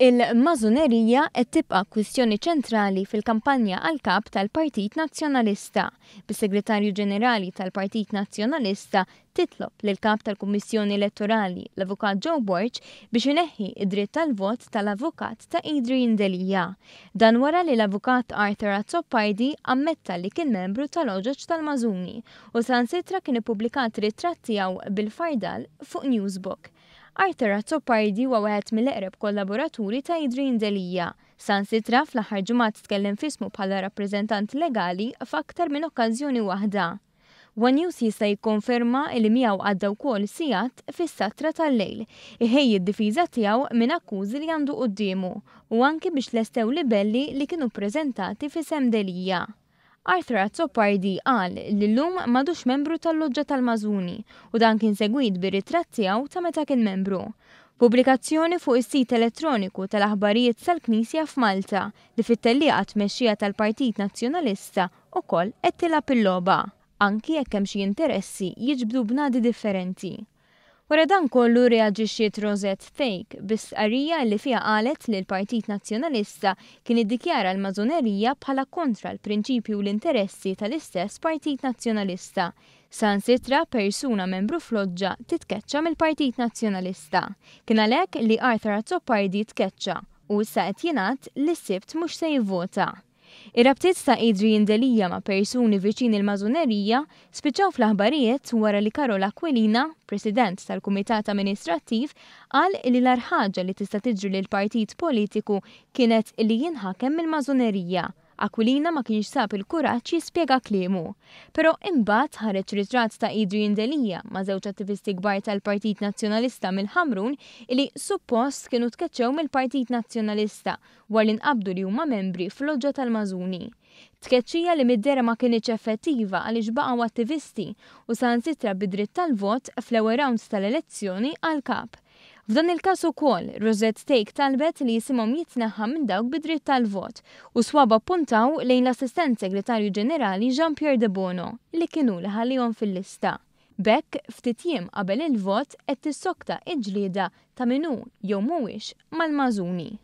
Il-Mażunerija qed tibqa' kwistjoni ċentrali fil-kampanja Għall-Kap tal-Partit Nazzjonalista. Bis-Segretarju Ġenerali tal-Partit Nazzjonalista titlob lill-Kap tal-Kummissjoni Elettorali, l-Avukat biex ineħħi id-dritt tal-vot tal-Avukat ta' Adrian Delia. Dan wara li l-Avukat Azzopardi ammetta li kien membru tal-Oġoġ tal-Mażuni u sansitra kien ippubblikat ritratt tiegħu bil-fardal fuq Newsbook. Azzopardi huwa wieħed mill-eqreb kollaboraturi ta' Adrian Delia. Sansitra fl-aħħar ġimgħat tkellem f'ismu bħala rappreżentant legali f'aktar minn okkażjoni waħda. One News jista' jikkonferma li miegħu għadda wkoll sigħat fis-satra tal-lejl, iħejji d-difiża tiegħu minn akkużi li għandu qudiemu u anke biex lestew libelli li kienu ppreżentati f'isem Delia. Azzopardi qal li llum m'għadux membru tal-Loġġa tal-Mażuni u dan kien segwit bir-ritratt tiegħu ta' meta kien membru. Pubblikazzjoni fuq is-sit elettroniku tal-aħbarijiet tal-Knisja f'Malta li fit-tellieqa tmexxija tal-Partit Nazzjonalista wkoll qed tilab il-logħba, anki jekk hemm xi interessi jiġbdu b'nadi differenti. Wara dan kollu reaġixxiet Rosette Fake b'istqarrija li fiha qalet li l-Partit Nazzjonalista kien iddikjara l-Mażunerija bħala kontra l-prinċipju u l-interessi tal-istess Partit Nazzjonalista. Sansitra persuna membru fl-Oġġa titkeċċa mill-Partit Nazzjonalista. Kien għalhekk li Azzopardi tkeċċa u issa qed jingħad li s-Sibt mhux se jivvota. Ir-rabtiet ta' Adrian Delia ma' persuni viċin il-Mażunerija spiċċaw fl-aħbarijiet wara li Karol Aquilina, President tal-Kumitat Amministrattiv, qal li l-ar ħaġa li tista' tiġri lil partit politiku kienet li jinħakem mill-Mażunerija. Aquilina ma kienx sab il-kuraġġ jispjega kliemu. Però imbagħad ħareġ ritratt ta' Adrian Delia ma' żewġ attivisti kbar tal-Partit Nazzjonalista mill-Ħamrun li suppost kienu tkeċċew mill-Partit Nazzjonalista wara li nqabdu li huma membri fl-Loġġa tal-Mażuni. Tkeċċija li mid-dera ma kienx effettiva għaliex baqgħu attivisti u sansitra bid-dritt tal-vot fl-ewwel round tal-elezzjoni Għall-Kap. F'dan il-każ ukoll Rosette Fake talbet li jisimhom jitneħħa minn dawk bid-dritt tal-vot u swaba puntaw lejn l-Assistent Segretarju Ġenerali Jean-Pierre De Bono li kienu li ħallihom fil-lista. Bekk ftit jiem qabel il-vot qed tissokta ġlieda ta' min hu jew mhuwiex mal-Mażuni.